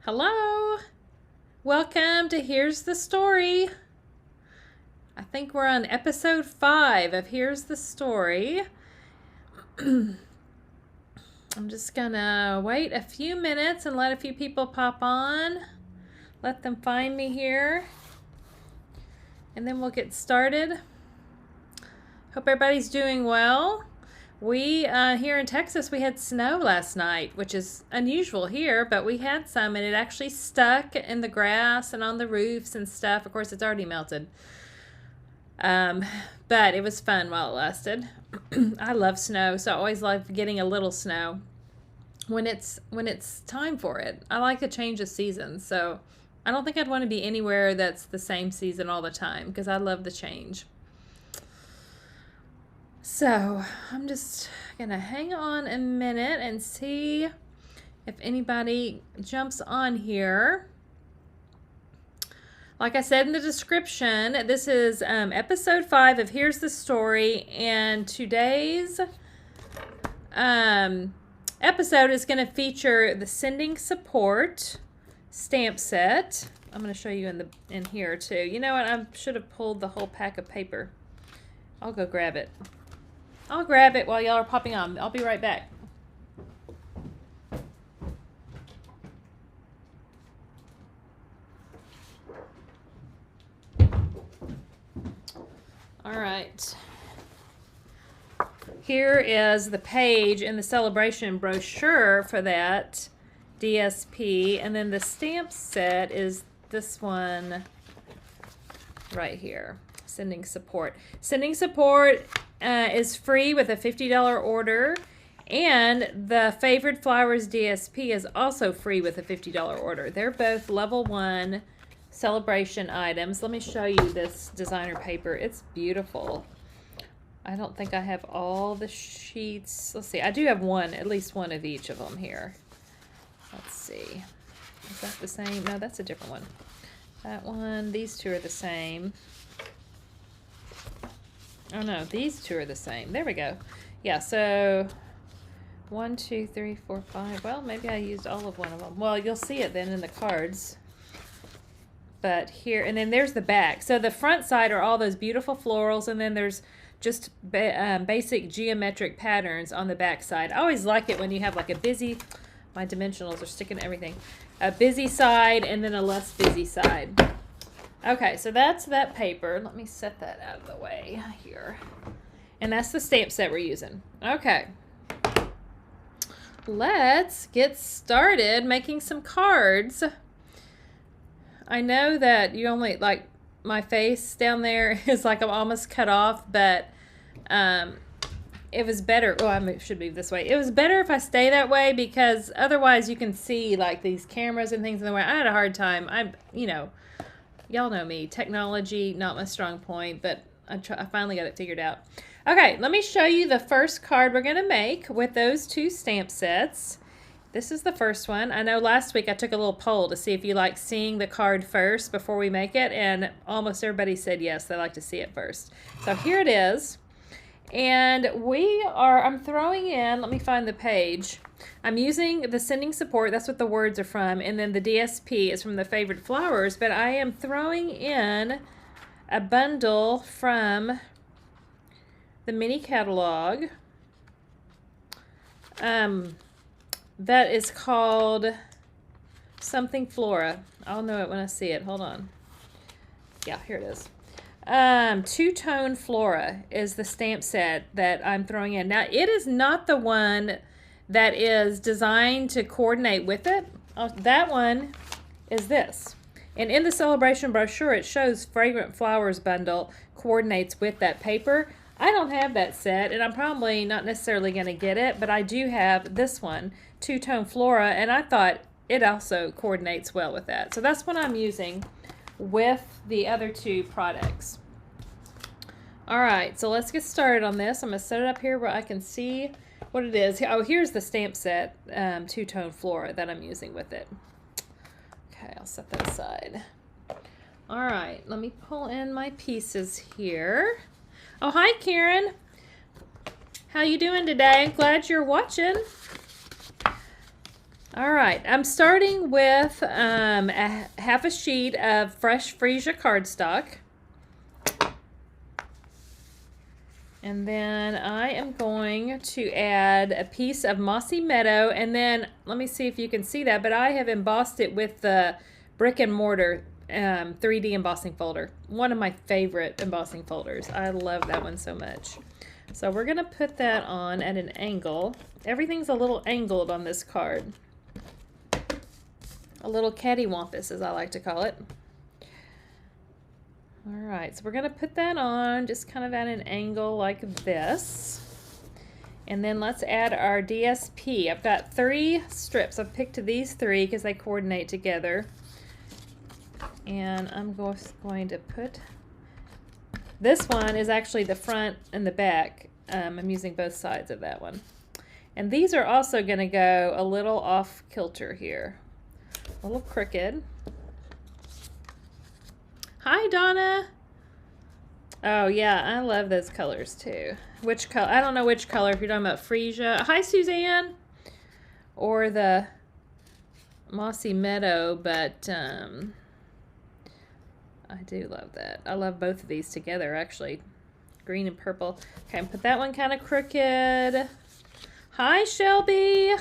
Hello. Welcome to Here's the Story. I think we're on episode 5 of Here's the Story. I'm just gonna wait a few minutes and let a few people pop on. Let them find me here. And then we'll get started. Hope everybody's doing well. We, here in Texas, we had snow last night, which is unusual here, but we had some, and it actually stuck in the grass and on the roofs and stuff. Of course, it's already melted. But it was fun while it lasted. I love snow, so I always love getting a little snow when it's time for it. I like to change the seasons, so I don't think I'd want to be anywhere that's the same season all the time, because I love the change. So I'm just gonna hang on a minute and see if anybody jumps on here. Like I said in the description, this is episode 5 of Here's the Story, and today's episode is going to feature the Sending Support stamp set. I'm going to show you in here too. You know what? I should have pulled the whole pack of paper. I'll go grab it. I'll grab it while y'all are popping on. I'll be right back. All right. Here is the page in the Sale-a-Bration brochure for that DSP. And then the stamp set is this one right here. Sending Support. Sending Support is free with a $50 order, and the Favored Flowers DSP is also free with a $50 order. They're both level 1 Sale-a-Bration items. Let me show you this designer paper. It's beautiful. I don't think I have all the sheets. Let's see. I do have one, at least one of each of them here. Let's see. Is that the same? No, that's a different one. That one, these two are the same. Oh no, these two are the same. There we go. Yeah, so 1, 2, 3, 4, 5. Well, maybe I used all of one of them. Well, you'll see it then in the cards. But here, and then there's the back. So the front side are all those beautiful florals, and then there's just basic geometric patterns on the back side. I always like it when you have like a busy, my dimensionals are sticking to everything, a busy side and then a less busy side. Okay, so that's that paper. Let me set that out of the way here. And that's the stamp set we're using. Okay. Let's get started making some cards. I know that you only, like, my face down there is like I'm almost cut off, but it was better. Oh, I should move this way. It was better if I stay that way, because otherwise you can see, like, these cameras and things in the way. I had a hard time. Y'all know me, technology, not my strong point, but I finally got it figured out. Okay, let me show you the first card we're going to make with those two stamp sets. This is the first one. I know last week I took a little poll to see if you like seeing the card first before we make it, and almost everybody said yes, they like to see it first. So here it is. And I'm throwing in, let me find the page. I'm using the Sending Support, that's what the words are from, and then the DSP is from the Favored Flowers, but I am throwing in a bundle from the mini catalog that is called something Flora. I'll know it when I see it. Hold on. Yeah, here it is. Two-Tone Flora is the stamp set that I'm throwing in. Now, it is not the one that is designed to coordinate with it. Oh, that one is this. And in the Sale-a-Bration brochure, it shows Fragrant Flowers bundle coordinates with that paper. I don't have that set, and I'm probably not necessarily going to get it, but I do have this one, Two-Tone Flora, and I thought it also coordinates well with that. So that's what I'm using with the other two products. All right, so let's get started on this. I'm going to set it up here where I can see what it is. Oh, here's the stamp set, Two-Tone Flora that I'm using with it. Okay, I'll set that aside. All right, let me pull in my pieces here. Oh, hi, Karen. How you doing today? Glad you're watching. All right, I'm starting with half a sheet of fresh freesia cardstock. And then I am going to add a piece of Mossy Meadow, and then let me see if you can see that, but I have embossed it with the Brick and Mortar 3D embossing folder. One of my favorite embossing folders. I love that one so much. So we're going to put that on at an angle. Everything's a little angled on this card. A little cattywampus, as I like to call it. All right, so we're going to put that on just kind of at an angle like this. And then let's add our DSP. I've got 3 strips. I've picked these 3 because they coordinate together. And I'm going to put, this one is actually the front and the back. I'm using both sides of that one. And these are also going to go a little off kilter here. A little crooked. Hi, Donna. Oh, yeah, I love those colors, too. Which color? I don't know which color, if you're talking about freesia. Hi, Suzanne. Or the Mossy Meadow, but I do love that. I love both of these together, actually. Green and purple. Okay, put that one kind of crooked. Hi, Shelby.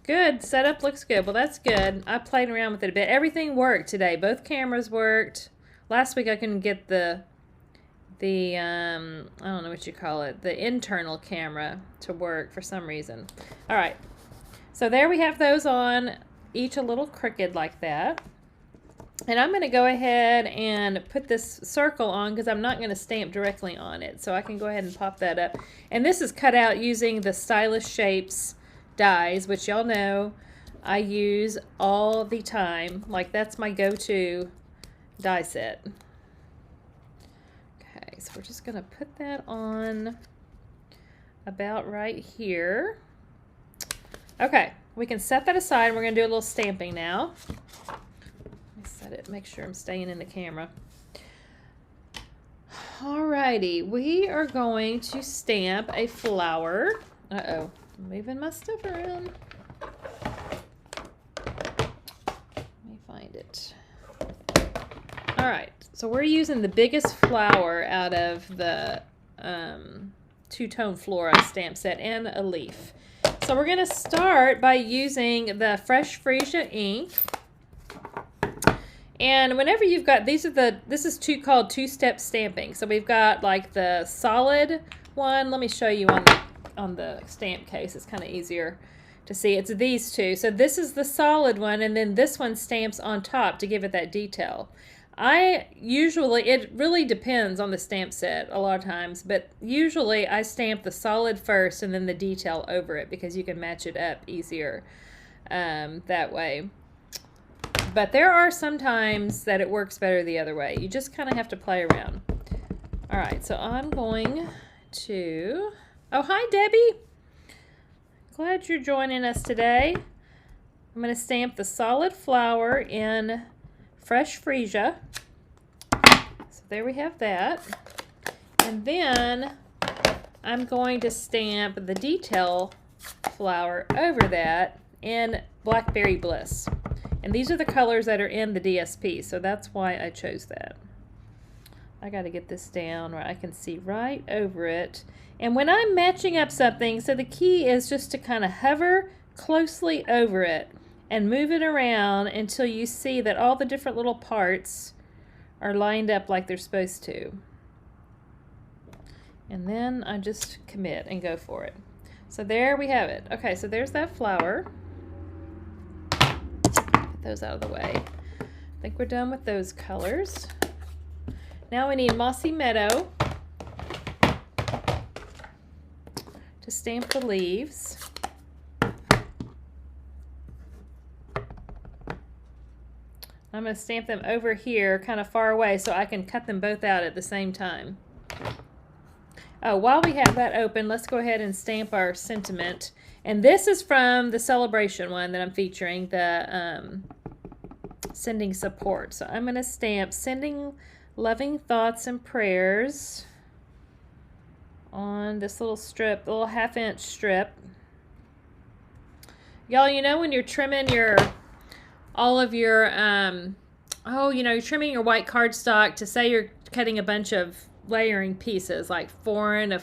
Good. Setup looks good. Well, that's good. I played around with it a bit. Everything worked today. Both cameras worked. Last week I couldn't get the I don't know what you call it, the internal camera to work for some reason. All right. So there we have those on, each a little crooked like that. And I'm going to go ahead and put this circle on because I'm not going to stamp directly on it. So I can go ahead and pop that up. And this is cut out using the Stylish Shapes dies, which y'all know I use all the time. Like, that's my go-to die set. Okay, so we're just going to put that on about right here. Okay, we can set that aside. We're going to do a little stamping now. Let me set it, make sure I'm staying in the camera. Alrighty, we are going to stamp a flower. Uh-oh. Moving my stuff around. Let me find it. All right, so we're using the biggest flower out of the two-tone flora stamp set and a leaf. So we're going to start by using the Fresh Freesia ink. And whenever you've got, this is called two-step stamping. So we've got like the solid one. Let me show you on the stamp case. It's kind of easier to see. It's these two. So this is the solid one, and then this one stamps on top to give it that detail. It really depends on the stamp set a lot of times, but usually I stamp the solid first and then the detail over it because you can match it up easier that way. But there are some times that it works better the other way. You just kind of have to play around. All right, so I'm going to... Oh, hi, Debbie. Glad you're joining us today. I'm going to stamp the solid flower in Fresh Freesia. So there we have that. And then I'm going to stamp the detail flower over that in Blackberry Bliss. And these are the colors that are in the DSP, so that's why I chose that. I got to get this down where I can see right over it. And when I'm matching up something, so the key is just to kind of hover closely over it and move it around until you see that all the different little parts are lined up like they're supposed to. And then I just commit and go for it. So there we have it. Okay, so there's that flower. Get those out of the way. I think we're done with those colors. Now we need Mossy Meadow to stamp the leaves. I'm going to stamp them over here kind of far away so I can cut them both out at the same time. Oh, while we have that open, let's go ahead and stamp our sentiment. And this is from the Sale-a-Bration one that I'm featuring, the sending support. So I'm going to stamp sending loving thoughts and prayers on this little strip, little 1/2 inch strip. Y'all, you know when you're trimming all of your, you're trimming your white cardstock to say you're cutting a bunch of layering pieces, like 4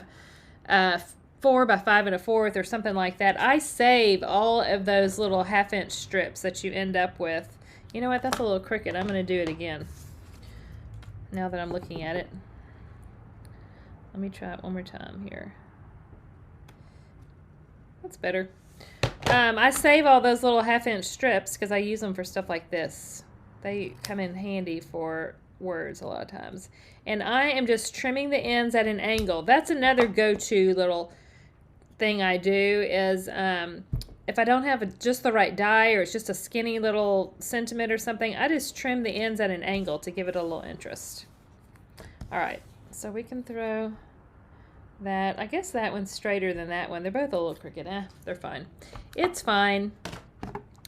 by 5 1/4 or something like that. I save all of those little 1/2 inch strips that you end up with. You know what? That's a little crooked. I'm going to do it again now that I'm looking at it. Let me try it one more time here. That's better. I save all those little 1/2 inch strips because I use them for stuff like this. They come in handy for words a lot of times. And I am just trimming the ends at an angle. That's another go-to little thing I do is if I don't have just the right die or it's just a skinny little sentiment or something, I just trim the ends at an angle to give it a little interest. All right, so we can throw that. I guess that one's straighter than that one. They're both a little crooked. They're fine. It's fine.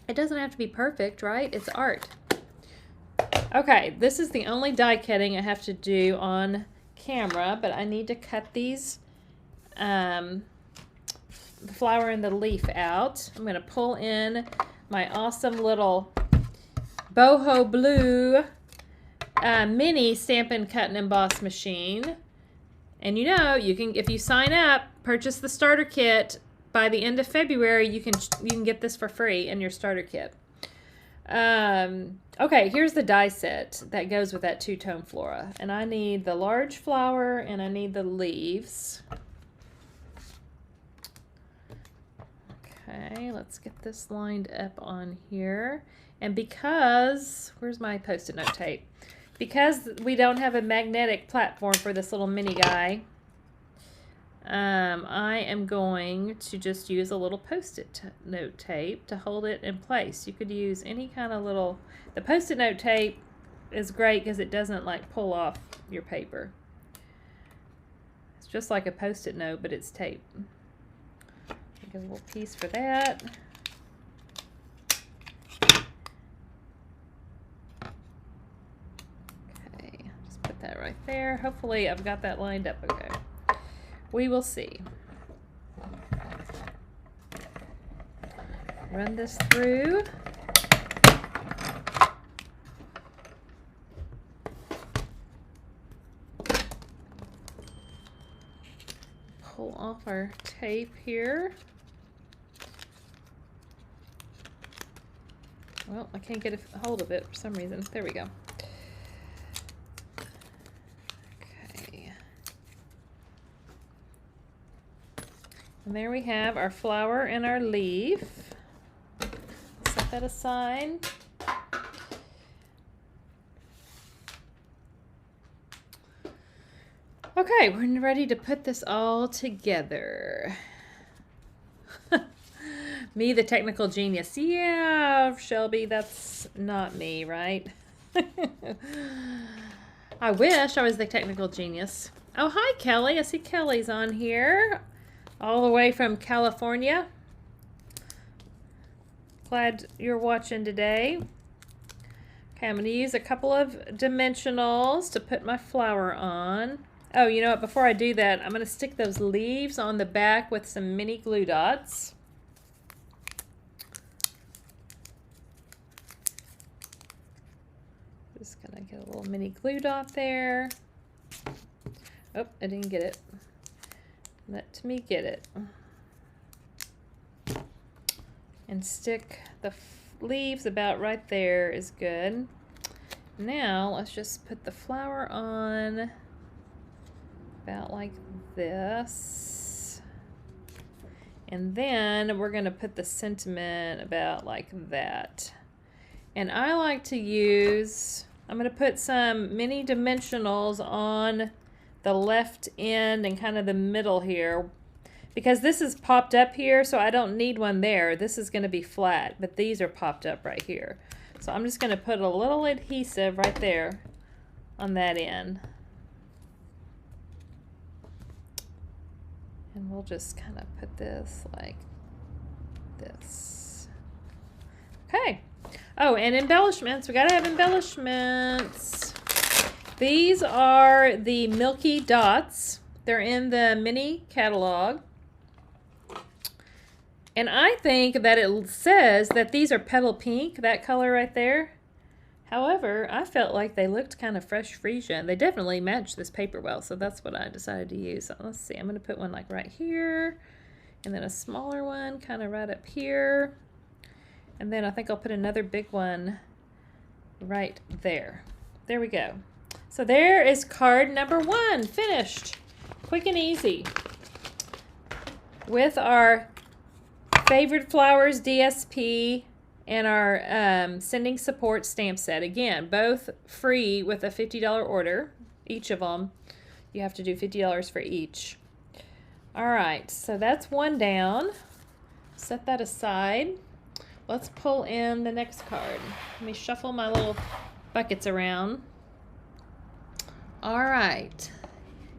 It doesn't have to be perfect, right? It's art. Okay, this is the only die cutting I have to do on camera, but I need to cut these the flower and the leaf out. I'm going to pull in my awesome little boho blue mini Stampin' Cut and Emboss machine. And you know, you can, if you sign up, purchase the starter kit by the end of February, you can get this for free in your starter kit. Okay, here's the die set that goes with that two-tone flora. And I need the large flower and I need the leaves. Okay, let's get this lined up on here. And because, where's my Post-it note tape? Because we don't have a magnetic platform for this little mini guy, I am going to just use a little Post-it note tape to hold it in place. You could use any kind of little, the Post-it note tape is great because it doesn't like pull off your paper. It's just like a Post-it note, but it's tape. Get a little piece for that. Okay, just put that right there. Hopefully I've got that lined up okay. We will see. Run this through. Pull off our tape here. Well, I can't get a hold of it for some reason. There we go. Okay. And there we have our flower and our leaf. Set that aside. Okay, we're ready to put this all together. Me, the technical genius. Yeah, Shelby, that's not me, right? I wish I was the technical genius. Oh, hi, Kelly. I see Kelly's on here, all the way from California. Glad you're watching today. Okay, I'm going to use a couple of dimensionals to put my flower on. Oh, you know what? Before I do that, I'm going to stick those leaves on the back with some mini glue dots. Just gonna get a little mini glue dot there. Oh, I didn't get it. Let me get it. And stick the leaves about right there is good. Now let's just put the flower on about like this. And then we're gonna put the sentiment about like that. And I like to use, I'm going to put some mini dimensionals on the left end and kind of the middle here. Because this is popped up here, so I don't need one there. This is going to be flat, but these are popped up right here. So I'm just going to put a little adhesive right there on that end. And we'll just kind of put this like this. Okay. Oh, and embellishments. We gotta have embellishments. These are the Milky Dots. They're in the mini catalog. And I think that it says that these are Pebble Pink, that color right there. However, I felt like they looked kind of fresh freesia, and they definitely match this paper well, so that's what I decided to use. So let's see, I'm going to put one like right here, and then a smaller one kind of right up here, and then I think I'll put another big one right there. There we go. So there is card number 1 finished. Quick and easy. With our Favored Flowers DSP and our Sending Support stamp set. Again, both free with a $50 order. Each of them. You have to do $50 for each. Alright, so that's one down. Set that aside. Let's pull in the next card. Let me shuffle my little buckets around. Alright.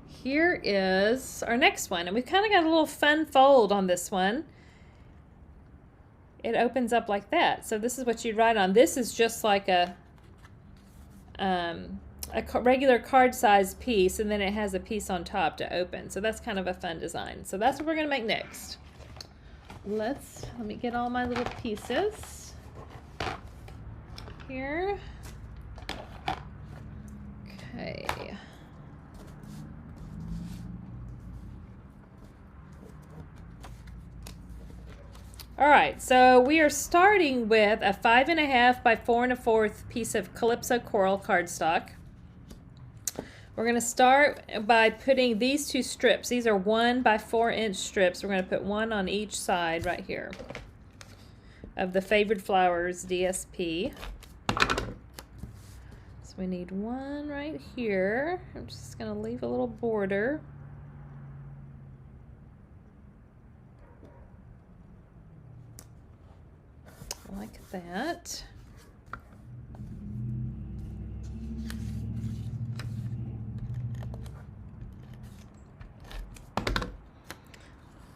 Here is our next one. And we've kind of got a little fun fold on this one. It opens up like that. So this is what you'd write on. This is just like a regular card size piece, and then it has a piece on top to open. So that's kind of a fun design. So that's what we're going to make next. Let me get all my little pieces here. Okay. All right, so we are starting with a 5.5 by 4 1/4 piece of Calypso Coral cardstock. We're going to start by putting these 2 strips. These are 1 by 4 inch strips. We're going to put one on each side right here of the Favored Flowers DSP. So we need one right here. I'm just going to leave a little border. Like that.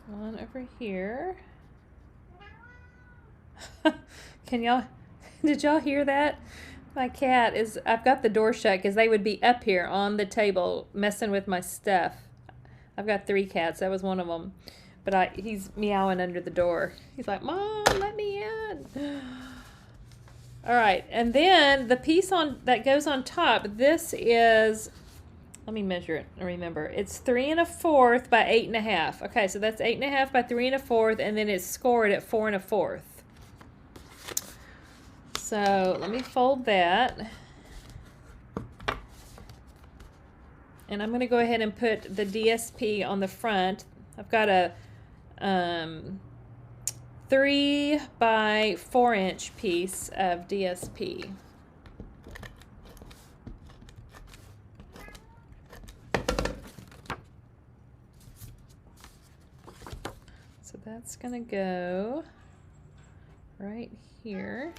One over here. Did y'all hear that? My cat is, I've got the door shut because they would be up here on the table messing with my stuff. I've got 3 cats. That was one of them. But he's meowing under the door. He's like, Mom, let me in. All right, and then the piece that goes on top, this is, let me measure it and remember. It's 3 1/4 by 8 1/2. Okay, so that's 8 1/2 by 3 1/4, and then it's scored at 4 1/4. So let me fold that. And I'm going to go ahead and put the DSP on the front. I've got a 3 by 4 inch piece of DSP. So that's gonna go right here.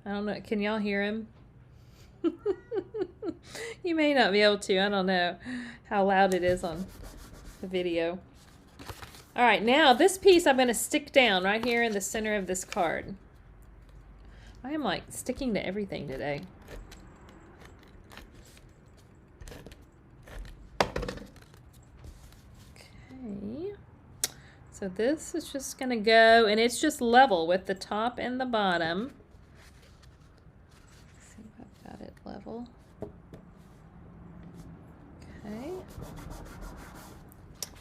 I don't know, can y'all hear him? You may not be able to, I don't know how loud it is on the video. All right, now this piece I'm going to stick down right here in the center of this card. I am like sticking to everything today. Okay, so this is just going to go, and it's just level with the top and the bottom. Let's see if I've got it level. Okay.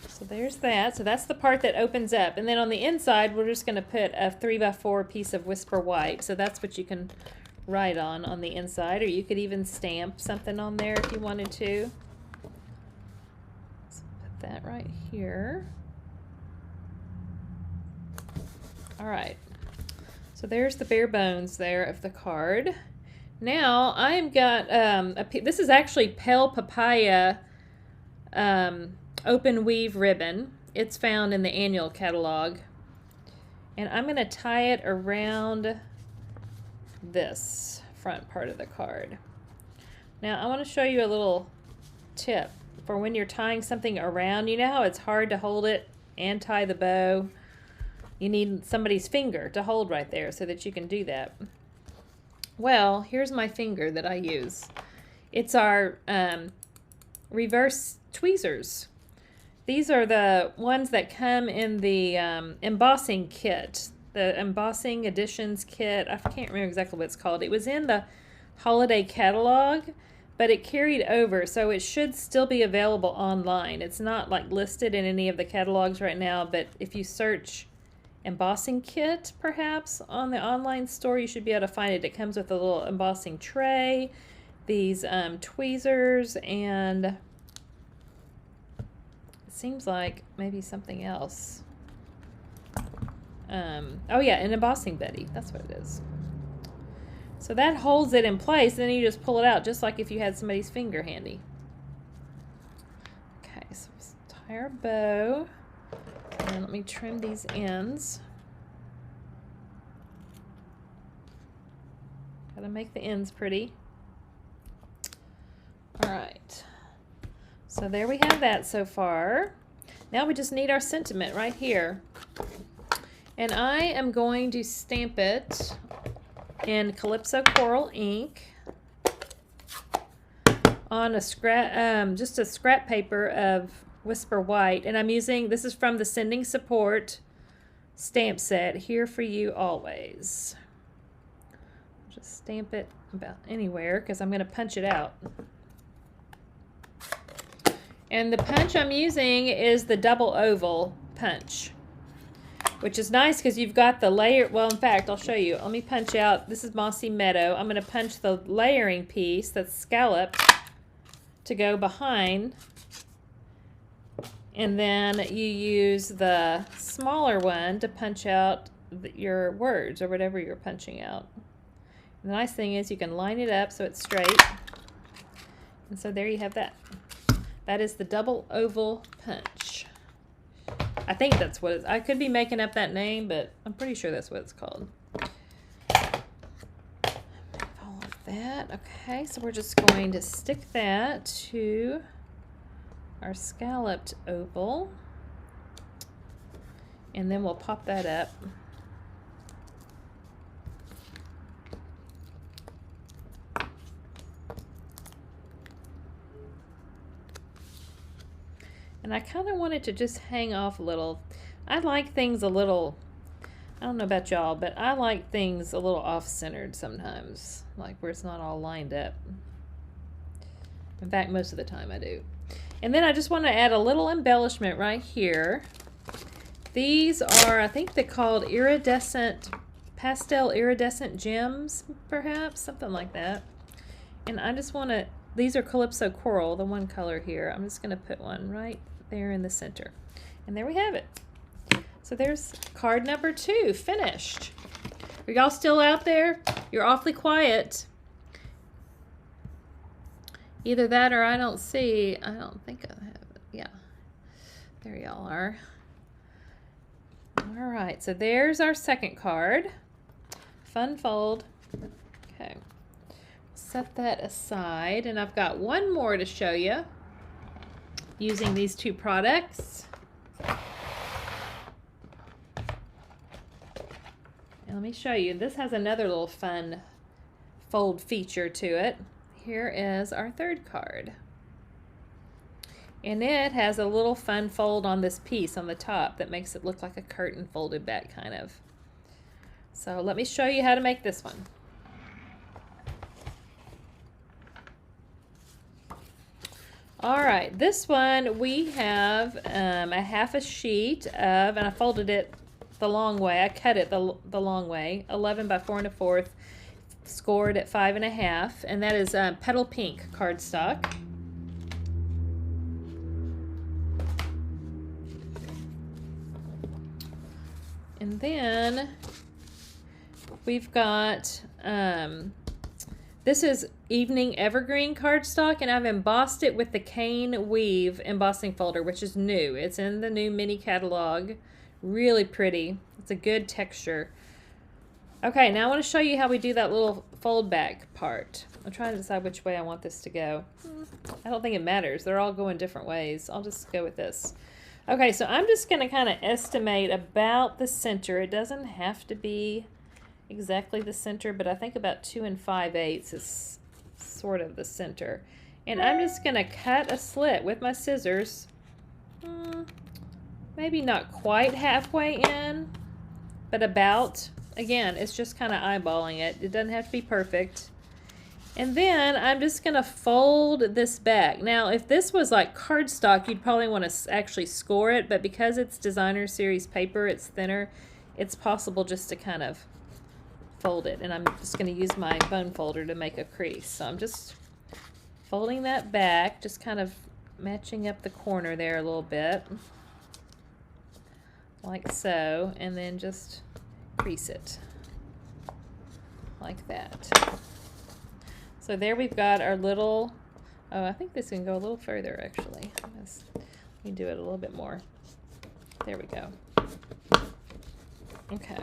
So there's that. So that's the part that opens up. And then on the inside, we're just going to put a 3 by 4 piece of Whisper White. So that's what you can write on the inside. Or you could even stamp something on there if you wanted to. So put that right here. All right. So there's the bare bones there of the card. Now I've got, this is actually Pale Papaya open weave ribbon. It's found in the annual catalog. And I'm going to tie it around this front part of the card. Now I want to show you a little tip for when you're tying something around. You know how it's hard to hold it and tie the bow? You need somebody's finger to hold right there so that you can do that. Well, here's my finger that I use. It's our reverse tweezers. These are the ones that come in the embossing kit, the embossing editions kit. I can't remember exactly what it's called. It was in the holiday catalog, but it carried over, so it should still be available online. It's not like listed in any of the catalogs right now, but if you search embossing kit perhaps on the online store, you should be able to find it. It comes with a little embossing tray, these tweezers, and it seems like maybe something else. Oh yeah, an embossing buddy, that's what it is. So that holds it in place, then you just pull it out just like if you had somebody's finger handy. Okay, so let's tie our bow. And let me trim these ends. Gotta make the ends pretty. Alright. So there we have that so far. Now we just need our sentiment right here. And I am going to stamp it in Calypso Coral ink on a scrap, just a scrap paper of Whisper White, and I'm using, this is from the Sending Support stamp set, Here for You Always. Just stamp it about anywhere because I'm going to punch it out. And the punch I'm using is the double oval punch, which is nice because you've got the layer. Well, in fact, I'll show you. Let me punch out. This is Mossy Meadow. I'm going to punch the layering piece that's scalloped to go behind. And then you use the smaller one to punch out your words or whatever you're punching out. And the nice thing is you can line it up so it's straight. And so there you have that. That is the double oval punch. I think that's what it's, I could be making up that name, but I'm pretty sure that's what it's called. All of that. Okay, so we're just going to stick that to our scalloped oval, and then we'll pop that up. And I kind of want it to just hang off a little. I like things a little, I don't know about y'all, but I like things a little off-centered sometimes, like where it's not all lined up. In fact, most of the time I do. And then I just want to add a little embellishment right here. These are, I think they're called iridescent, pastel iridescent gems, perhaps, something like that. And I just want to, these are Calypso Coral, the one color here. I'm just going to put one right there in the center. And there we have it. So there's card number 2, finished. Are y'all still out there? You're awfully quiet. Either that or I don't think I have it. Yeah, there y'all are. All right, so there's our second card. Fun fold. Okay, set that aside, and I've got one more to show you using these 2 products. And let me show you. This has another little fun fold feature to it. Here is our third card. And it has a little fun fold on this piece on the top that makes it look like a curtain folded back kind of. So let me show you how to make this one. All right, this one we have a half a sheet of, and I folded it the long way. I cut it the long way, 11 by 4 1/4. Scored at 5 1/2, and that is Petal Pink cardstock. And then we've got this is Evening Evergreen cardstock, and I've embossed it with the Cane Weave embossing folder, which is new. It's in the new mini catalog. Really pretty. It's a good texture. Okay, now I want to show you how we do that little fold back part. I'm trying to decide which way I want this to go. I don't think it matters. They're all going different ways. I'll just go with this. Okay, so I'm just going to kind of estimate about the center. It doesn't have to be exactly the center, but I think about 2 5/8 is sort of the center. And I'm just going to cut a slit with my scissors. maybe not quite halfway in, but about. Again, it's just kind of eyeballing it. It doesn't have to be perfect. And then I'm just going to fold this back. Now, if this was like cardstock, you'd probably want to actually score it, but because it's designer series paper, it's thinner, it's possible just to kind of fold it. And I'm just going to use my bone folder to make a crease. So I'm just folding that back, just kind of matching up the corner there a little bit, like so, and then just crease it like that. So there we've got our little, oh, I think this can go a little further actually. Let me do it a little bit more. There we go. Okay,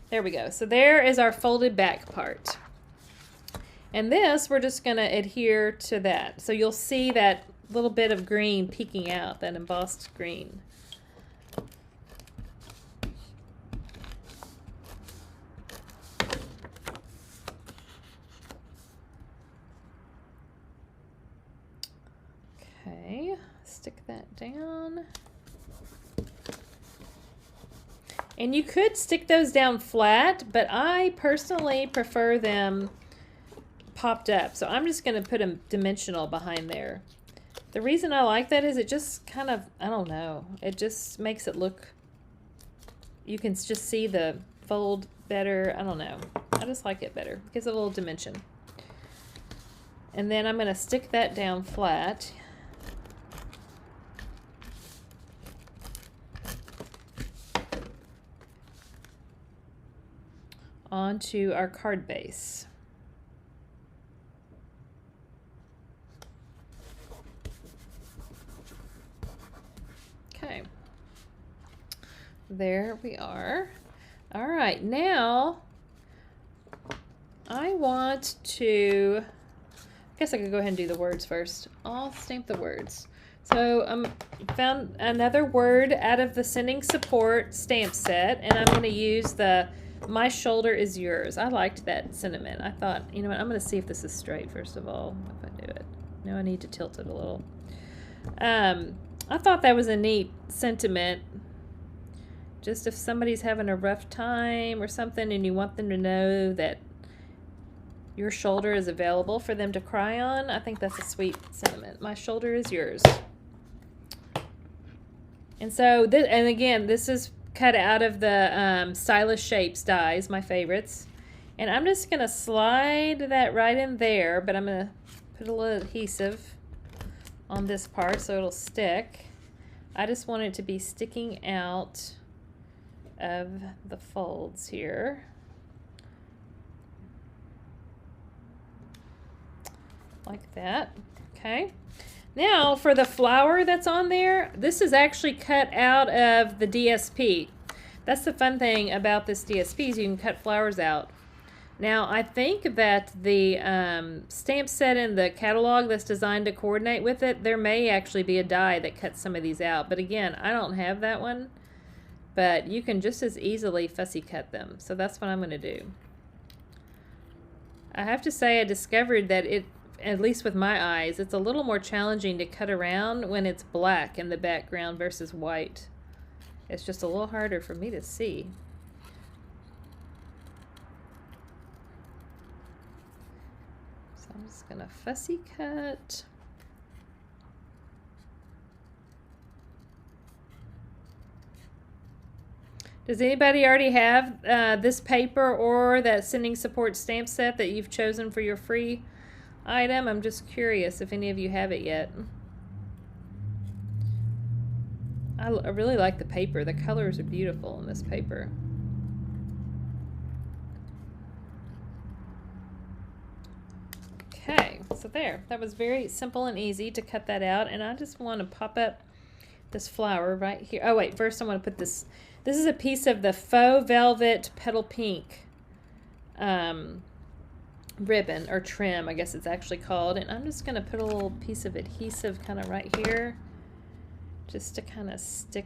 there we go. So there is our folded back part. And this, we're just gonna adhere to that. So you'll see that little bit of green peeking out, that embossed green. Okay, stick that down. And you could stick those down flat, but I personally prefer them popped up. So I'm just going to put a dimensional behind there. The reason I like that is it just kind of, I don't know, it just makes it look, you can just see the fold better. I don't know. I just like it better. It gives it a little dimension. And then I'm going to stick that down flat. Onto our card base. Okay, there we are. All right, now I want to, I guess I could go ahead and do the words first. I'll stamp the words. So found another word out of the Sending Support stamp set, and I'm going to use the My Shoulder Is Yours. I liked that sentiment. I thought, you know what, I'm going to see if this is straight first of all, if I do it. No, I need to tilt it a little. I thought that was a neat sentiment. Just if somebody's having a rough time or something and you want them to know that your shoulder is available for them to cry on, I think that's a sweet sentiment. My shoulder is yours. And so, and again, this is cut out of the Stylish Shapes dies, my favorites. And I'm just going to slide that right in there, but I'm going to put a little adhesive on this part so it'll stick. I just want it to be sticking out of the folds here. Like that. Okay. Now for the flower that's on there, this is actually cut out of the DSP. That's the fun thing about this DSP is you can cut flowers out. Now I think that the stamp set in the catalog that's designed to coordinate with it, there may actually be a die that cuts some of these out. But again, I don't have that one. But you can just as easily fussy cut them. So that's what I'm going to do. I have to say I discovered that it, at least with my eyes, it's a little more challenging to cut around when it's black in the background versus white. It's just a little harder for me to see. So I'm just going to fussy cut. Does anybody already have this paper or that Sending Support stamp set that you've chosen for your free item? I'm just curious if any of you have it yet. I really like the paper. The colors are beautiful in this paper. Okay, so there. That was very simple and easy to cut that out. And I just want to pop up this flower right here. Oh wait, first I want to put this. This is a piece of the Faux Velvet Petal Pink ribbon or trim, I guess it's actually called. And I'm just going to put a little piece of adhesive kind of right here just to kind of stick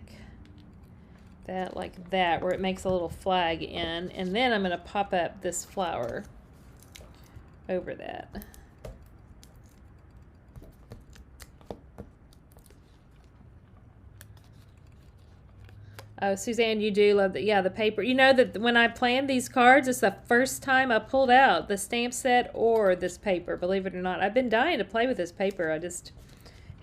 that like that where it makes a little flag in. And then I'm going to pop up this flower over that. Oh, Suzanne, you do love the, yeah, the paper. You know that when I planned these cards, it's the first time I pulled out the stamp set or this paper, believe it or not. I've been dying to play with this paper. I just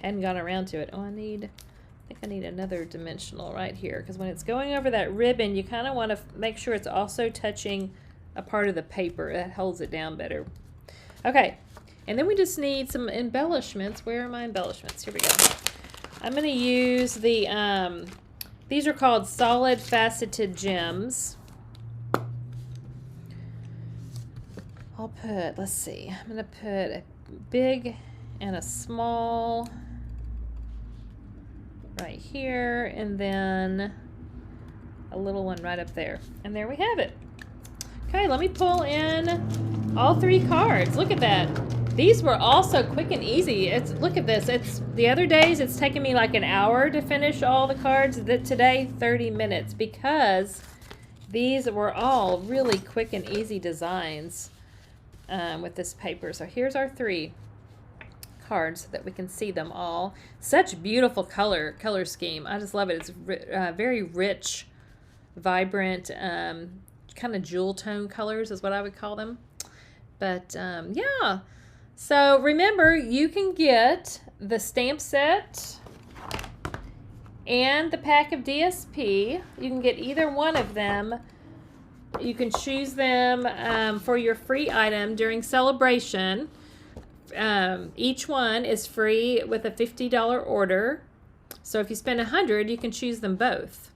hadn't gone around to it. Oh, I think I need another dimensional right here, because when it's going over that ribbon, you kind of want to make sure it's also touching a part of the paper. That holds it down better. Okay, and then we just need some embellishments. Where are my embellishments? Here we go. I'm going to use the, these are called solid faceted gems. I'll put, let's see, I'm going to put a big and a small right here, and then a little one right up there. And there we have it. Okay, let me pull in all 3 cards. Look at that. These were also quick and easy. Look at this. It's the other days it's taken me like an hour to finish all the cards. Today 30 minutes, because these were all really quick and easy designs with this paper. So here's our 3 cards so that we can see them all. Such beautiful color scheme. I just love it. It's very rich, vibrant, kind of jewel tone colors is what I would call them. But yeah. So remember, you can get the stamp set and the pack of DSP. You can get either one of them. You can choose them for your free item during Sale-a-Bration. Each one is free with a $50 order. So if you spend $100, you can choose them both.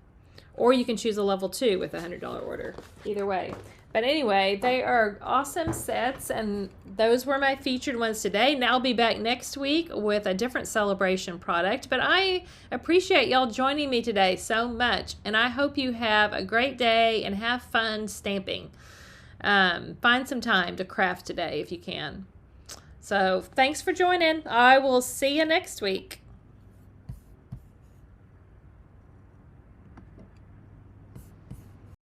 Or you can choose a level 2 with a $100 order. Either way. But anyway, they are awesome sets, and those were my featured ones today. Now I'll be back next week with a different Sale-a-Bration product. But I appreciate y'all joining me today so much, and I hope you have a great day and have fun stamping. Find some time to craft today if you can. So thanks for joining. I will see you next week.